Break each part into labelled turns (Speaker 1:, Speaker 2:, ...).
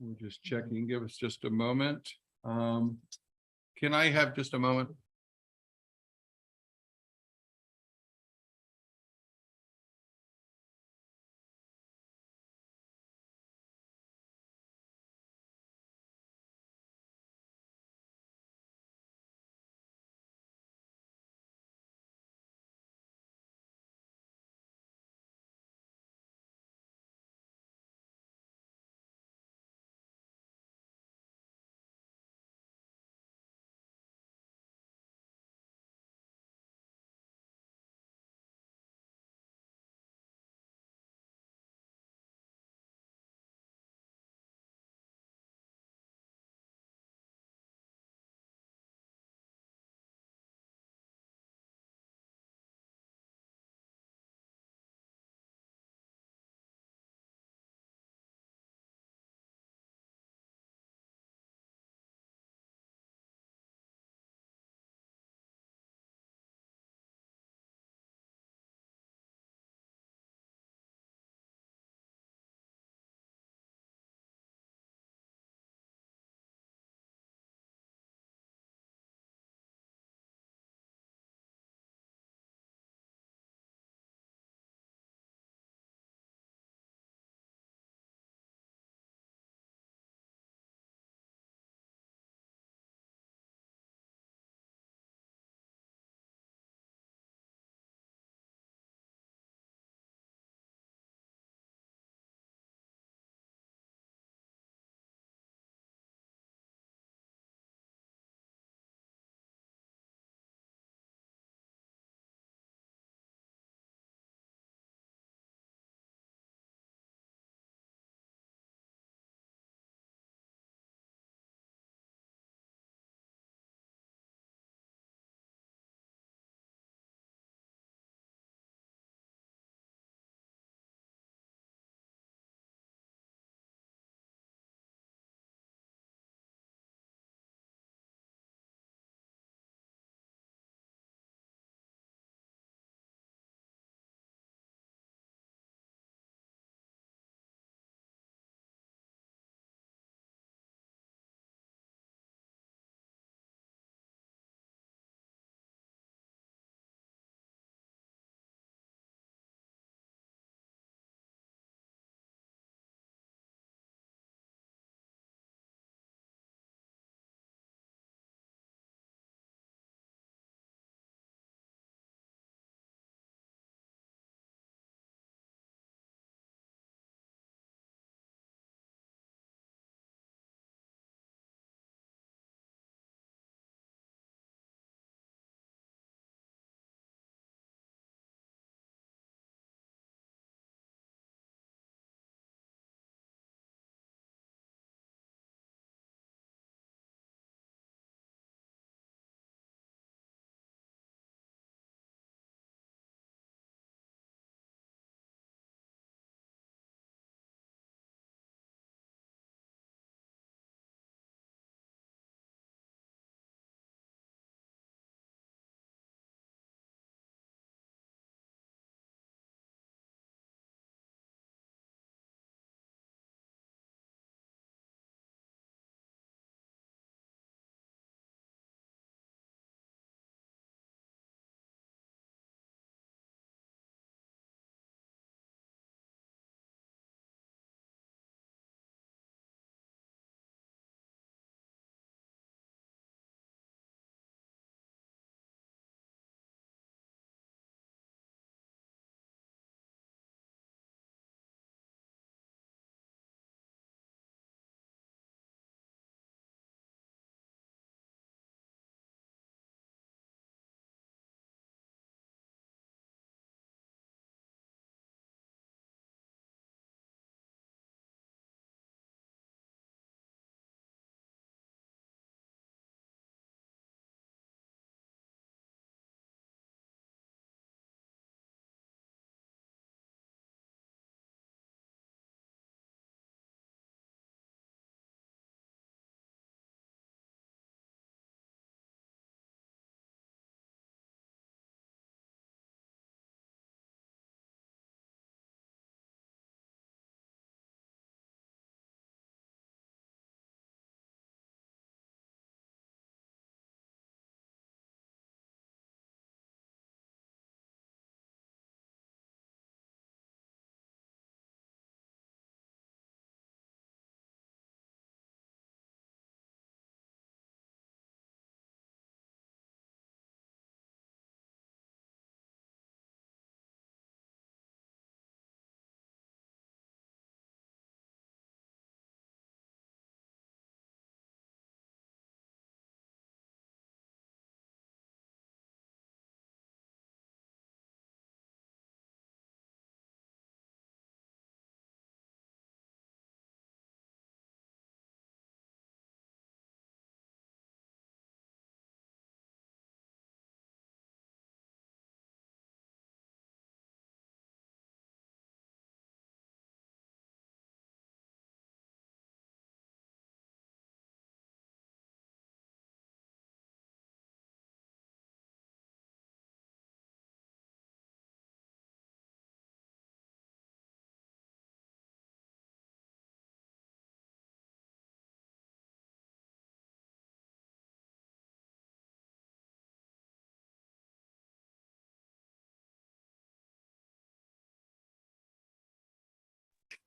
Speaker 1: We're just checking. Give us just a moment. Can I have just a moment?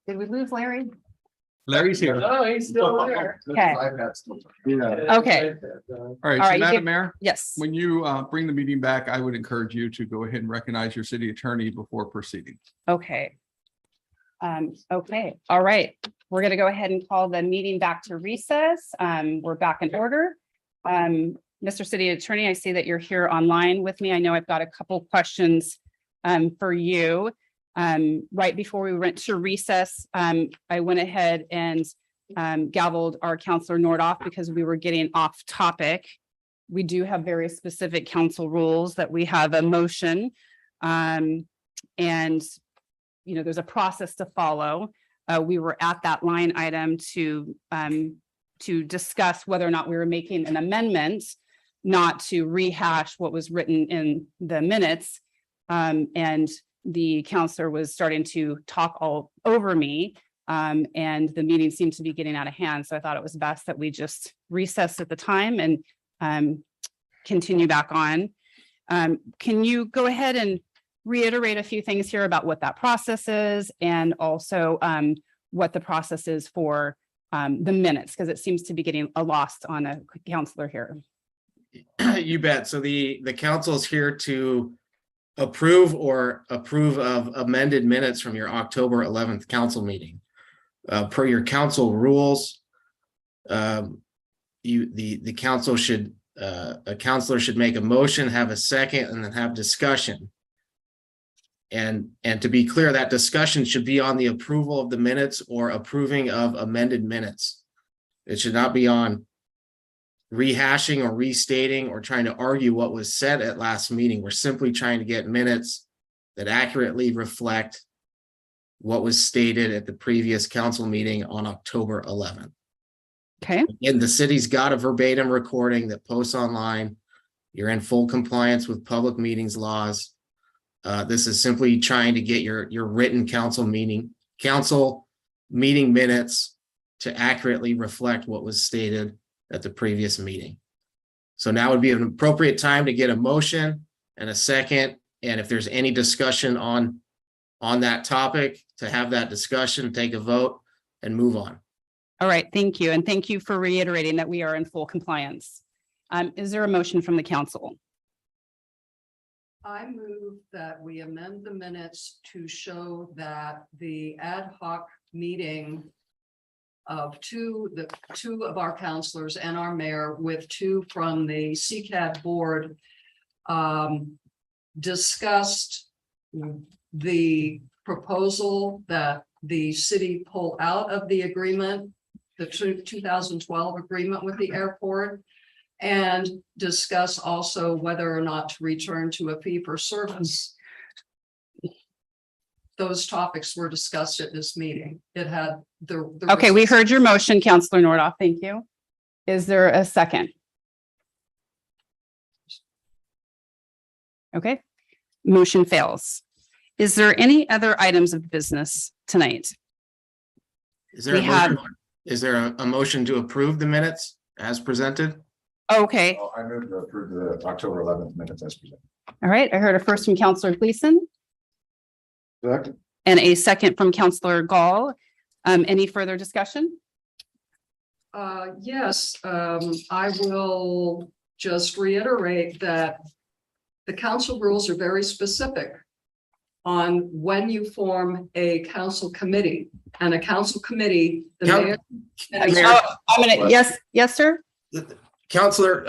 Speaker 2: Did we lose Larry?
Speaker 1: Larry's here.
Speaker 3: No, he's still there.
Speaker 2: Okay.
Speaker 1: Yeah.
Speaker 2: Okay.
Speaker 1: All right,
Speaker 2: All
Speaker 1: so
Speaker 2: right, you
Speaker 1: Madam
Speaker 2: give-
Speaker 1: Mayor,
Speaker 2: Yes.
Speaker 1: when you bring the meeting back, I would encourage you to go ahead and recognize your city attorney before proceeding.
Speaker 2: Okay. Okay, all right. We're gonna go ahead and call the meeting back to recess. We're back in order. Mr. City Attorney, I see that you're here online with me. I know I've got a couple questions for you. Right before we went to recess, I went ahead and gavelled our Counselor Nordoff because we were getting off topic. We do have very specific council rules that we have a motion. And you know, there's a process to follow. We were at that line item to discuss whether or not we were making an amendment, not to rehash what was written in the minutes. And the counselor was starting to talk all over me. And the meeting seemed to be getting out of hand. So I thought it was best that we just recess at the time and continue back on. Can you go ahead and reiterate a few things here about what that process is and also what the process is for the minutes, because it seems to be getting lost on a counselor here.
Speaker 3: You bet. So the council is here to approve or approve of amended minutes from your October 11th council meeting. Per your council rules, the council should, a counselor should make a motion, have a second, and then have discussion. And to be clear, that discussion should be on the approval of the minutes or approving of amended minutes. It should not be on rehashing or restating or trying to argue what was said at last meeting. We're simply trying to get minutes that accurately reflect what was stated at the previous council meeting on October 11th.
Speaker 2: Okay,
Speaker 3: And the city's got a verbatim recording that posts online. You're in full compliance with public meetings laws. This is simply trying to get your written council meeting minutes to accurately reflect what was stated at the previous meeting. So now would be an appropriate time to get a motion and a second. And if there's any discussion on that topic, to have that discussion, take a vote and move on.
Speaker 2: all right, thank you. And thank you for reiterating that we are in full compliance. Is there a motion from the council?
Speaker 4: I move that we amend the minutes to show that the ad hoc meeting of two of our counselors and our mayor with two from the CCAD board discussed the proposal that the city pull out of the agreement, the 2012 agreement with the airport, and discuss also whether or not to return to a fee for service. Those topics were discussed at this meeting. It had the.
Speaker 2: Okay, we heard your motion, Counselor Nordoff. Thank you. Is there a second? Okay, motion fails. Is there any other items of business tonight?
Speaker 3: Is there a motion to approve the minutes as presented?
Speaker 2: Okay,
Speaker 5: I move to approve the October 11th minutes as presented.
Speaker 2: all right. I heard a first from Counselor Gleason
Speaker 5: Second.
Speaker 2: and a second from Counselor Gall. Any further discussion?
Speaker 4: Yes, I will just reiterate that the council rules are very specific on when you form a council committee, and a council committee, the mayor.
Speaker 2: Yes, sir.
Speaker 3: Counselor,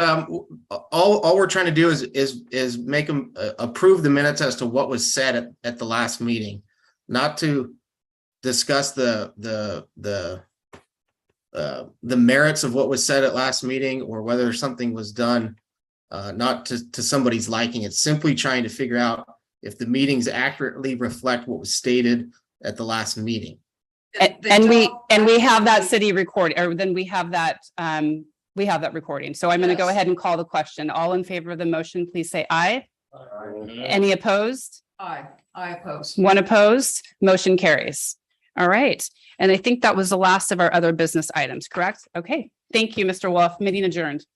Speaker 3: all we're trying to do is make them approve the minutes as to what was said at the last meeting, not to discuss the merits of what was said at last meeting or whether something was done not to somebody's liking. It's simply trying to figure out if the meetings accurately reflect what was stated at the last meeting.
Speaker 2: And we have that city recording, or then we have that recording. So I'm going to go ahead and call the question. All in favor of the motion, please say aye. Any opposed?
Speaker 4: I oppose.
Speaker 2: One opposed, motion carries. All right. And I think that was the last of our other business items, correct? Okay. Thank you, Mr. Wolf. Meeting adjourned.